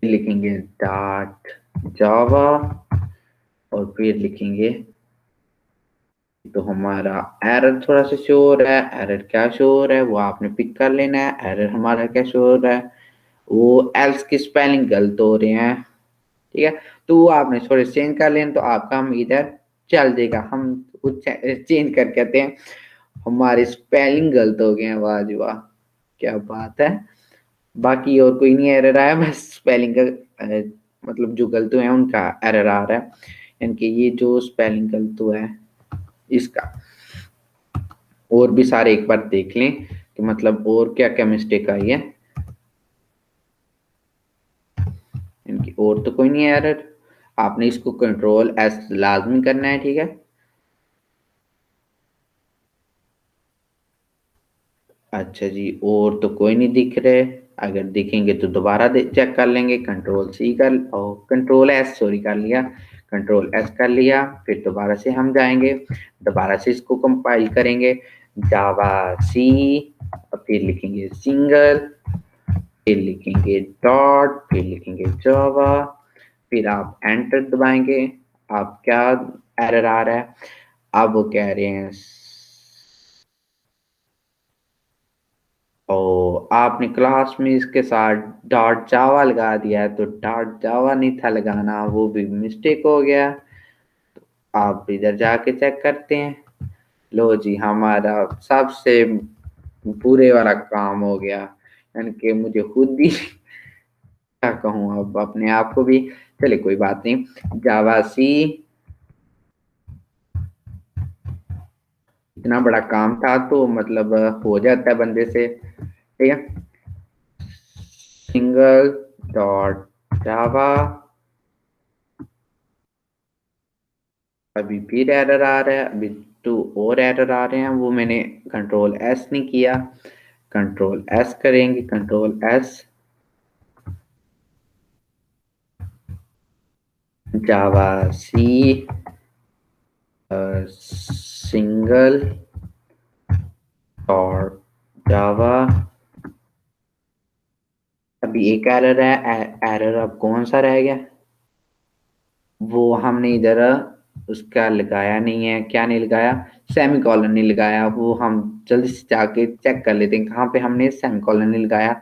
लिखेंगे डॉट जावा, और फिर लिखेंगे, तो हमारा एरर थोड़ा सा शो हो रहा है। एरर क्या शो हो रहा है वो आपने पिक कर लेना है। एरर हमारा क्या शो हो रहा है, वो एल्स की स्पेलिंग गलत हो रहे हैं, ठीक है। तो वो आपने थोड़े चेंज कर लेना, तो आपका हम इधर चल देगा। हम चेंज कर कहते हैं हमारे स्पेलिंग गलत हो गए हैं, वाह जी वाह, क्या बात है। बाकी और कोई नहीं एरर आया, बस स्पेलिंग का मतलब जो गलत हुए हैं उनका एरर आ रहा है। यानी कि ये जो स्पेलिंग गलत हुआ है इसका, और भी सारे एक बार देख लें कि मतलब और क्या क्या मिस्टेक आई है। इनकी और तो कोई नहीं है एरर। आपने इसको कंट्रोल एस लाजमी करना है, ठीक है। अच्छा जी, और तो कोई नहीं दिख रहे। अगर दिखेंगे तो दोबारा चेक कर लेंगे। कंट्रोल सी कर, और कंट्रोल एस सॉरी कर लिया, कंट्रोल एस कर लिया। फिर दोबारा से हम जाएंगे, दोबारा से इसको कंपाइल करेंगे, जावा सी, फिर लिखेंगे सिंगल, फिर लिखेंगे डॉट, फिर लिखेंगे जावा, फिर आप एंटर दबाएंगे। आप क्या एरर आ रहा है, अब वो कह रहे हैं ओ आपने क्लास में इसके साथ डॉट जावा लगा दिया है, तो डॉट जावा नहीं था लगाना, वो भी मिस्टेक हो गया। आप इधर जाके चेक करते हैं। लो जी, हमारा सबसे बुरे वाला काम हो गया, यानी कि मुझे खुद ही क्या कहूँ अब अपने आप को भी। चले कोई बात नहीं, जावा सी, इतना बड़ा काम था तो मतलब हो जाता है बंदे से, ठीक है। सिंगल डॉट जावा, अभी फिर एरर आ रहा है, अभी टू और एरर आ रहे हैं, वो मैंने कंट्रोल एस नहीं किया। कंट्रोल एस करेंगे, कंट्रोल एस, जावा सी, सिंगल और जावा। अभी एक एरर है, एरर अब कौन सा रह गया, वो हमने इधर उसका लगाया नहीं है। क्या नहीं लगाया, सेमी कॉलन नहीं लगाया। वो हम जल्दी से जाके चेक कर लेते हैं कहाँ पे हमने सेमी कॉलन नहीं लगाया।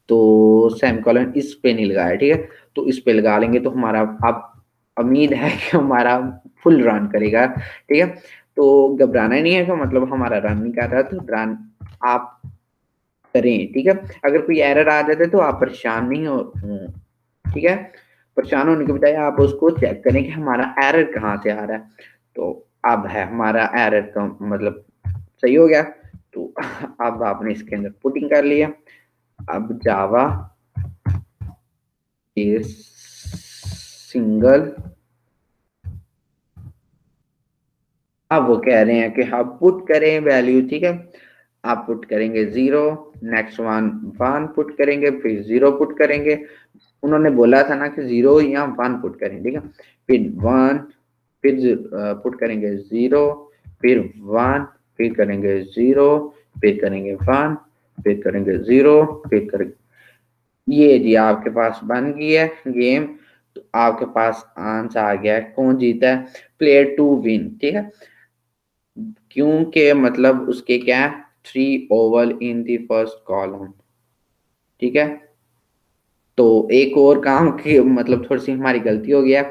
तो सेमी कॉलन इस पे नहीं लगाया, ठीक है। तो इस पे लगा लेंगे तो हमारा अब उम्मीद है कि हमारा फुल रन करेगा, ठीक है। तो घबराना नहीं है, तो मतलब हमारा रन नहीं कर रहा, तो रन आप करें, ठीक है। अगर कोई एरर आ जाता है तो आप परेशान नहीं हो, ठीक है। परेशान होने के बजाय आप उसको चेक करें कि हमारा एरर कहाँ से आ रहा है। तो अब है हमारा एरर का मतलब सही हो गया। तो अब आपने इसके अंदर पुटिंग कर लिया। अब जावा इज सिंगल, अब वो कह रहे हैं कि हम पुट करें वैल्यू, ठीक है। आप पुट करेंगे 0, नेक्स्ट वन 1 पुट करेंगे, फिर 0 पुट करेंगे। उन्होंने बोला था ना कि 0 या 1 पुट करें, ठीक है। फिर 1, फिर पुट करेंगे 0, फिर 1, फिर करेंगे 0, फिर करेंगे 1, फिर करेंगे 0, फिर करेंगे। ये जी आपके पास बन गई है गेम। तो आपके पास आंसर आ गया है, कौन जीता है, प्लेयर टू विन, ठीक है। क्योंकि मतलब उसके क्या है, 3 oval in the first column, ठीक है। तो एक और काम की मतलब थोड़ी सी हमारी गलती हो गया,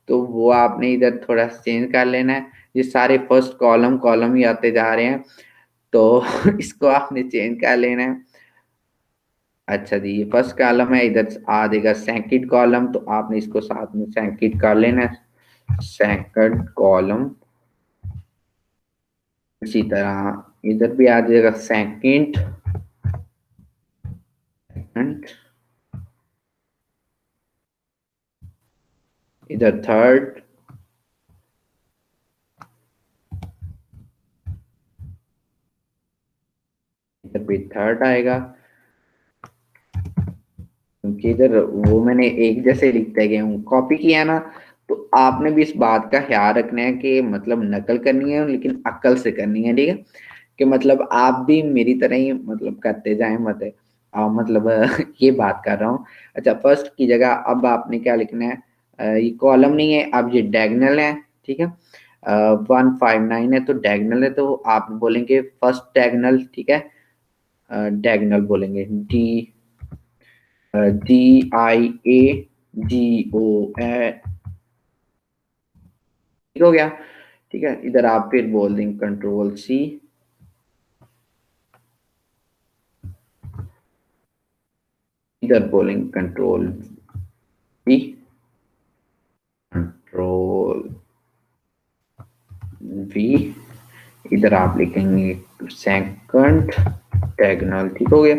तो वो आपने इधर थोड़ा चेंज कर लेना है। ये सारे फर्स्ट कॉलम कॉलम ही आते जा रहे हैं, तो इसको आपने चेंज कर लेना है। अच्छा जी, ये फर्स्ट कॉलम है, इधर आ जाएगा सेकंड कॉलम, तो आपने इसको साथ में सेकंड कर लेना है, सेकंड कॉलम। इसी तरह इधर भी आ जाएगा सेकंड, इधर थर्ड, इधर भी थर्ड आएगा। क्योंकि इधर वो मैंने एक जैसे लिखते गए हूँ, कॉपी किया ना। तो आपने भी इस बात का ख्याल रखना है कि मतलब नकल करनी है लेकिन अक्ल से करनी है, ठीक है। कि मतलब आप भी मेरी तरह ही मतलब करते जाएं, मत मतलब ये बात कर रहा हूँ। अच्छा, फर्स्ट की जगह अब आपने क्या लिखना है, ये कॉलम नहीं है, अब ये डायगोनल है, ठीक है। 159 है तो डायगोनल है, तो आप बोलेंगे फर्स्ट डायगोनल, ठीक है। डायगोनल बोलेंगे DIAGO, ठीक हो गया, ठीक है। इधर आप फिर बोल देंगे कंट्रोल C, इधर बोलेंगे कंट्रोल V, कंट्रोल V, इधर आप लिखेंगे सेकंड डायगोनल, ठीक हो गया।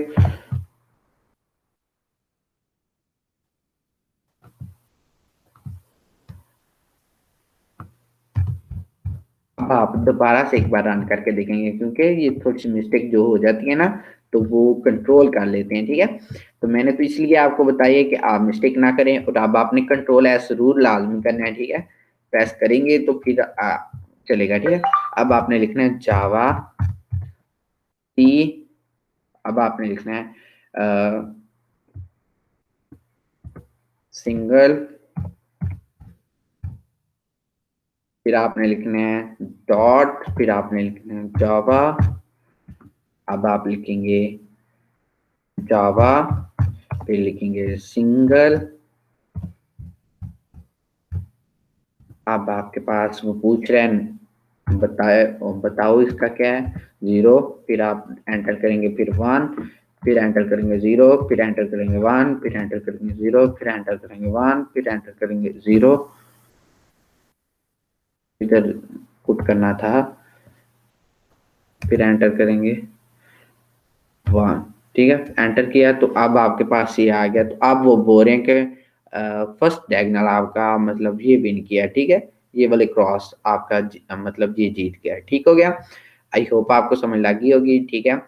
अब आप दोबारा से एक बार रन करके देखेंगे, क्योंकि ये थोड़ी सी मिस्टेक जो हो जाती है ना, तो वो कंट्रोल कर लेते हैं, ठीक है। तो मैंने तो इसलिए आपको बताया है कि आप मिस्टेक ना करें, और अब आपने कंट्रोल एस जरूर लाजमी करना है, ठीक है। प्रेस करेंगे तो फिर चलेगा, ठीक है। अब आपने लिखना है जावा सी, अब आपने लिखना है सिंगल, फिर आपने लिखना है डॉट, फिर आपने लिखना है जावा। अब आप लिखेंगे जावा, फिर लिखेंगे सिंगल। अब आपके पास वो पूछ रहे हैं बताए, बताओ इसका क्या है, 0, फिर आप एंटर करेंगे, फिर 1, फिर एंटर करेंगे 0, फिर एंटर करेंगे 1, फिर एंटर करेंगे 0, फिर एंटर करेंगे 1, फिर एंटर करेंगे 0। इधर पुट करना था, फिर एंटर करेंगे 1, ठीक है। एंटर किया तो अब आपके पास ये आ गया। तो अब वो बोल रहे हैं कि फर्स्ट डायगोनल आपका मतलब ये विन किया, ठीक है। ये वाले क्रॉस आपका मतलब ये जीत गया, ठीक हो गया। आई होप आपको समझ लगी होगी, ठीक है।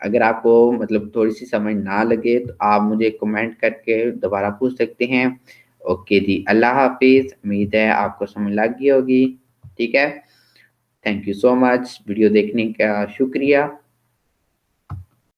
अगर आपको मतलब थोड़ी सी समझ ना लगे तो आप मुझे कमेंट करके दोबारा पूछ सकते हैं। ओके जी, अल्लाह हाफिज, उम्मीद है आपको समझ लगी होगी, ठीक है। Thank you so much, video देखने का शुक्रिया।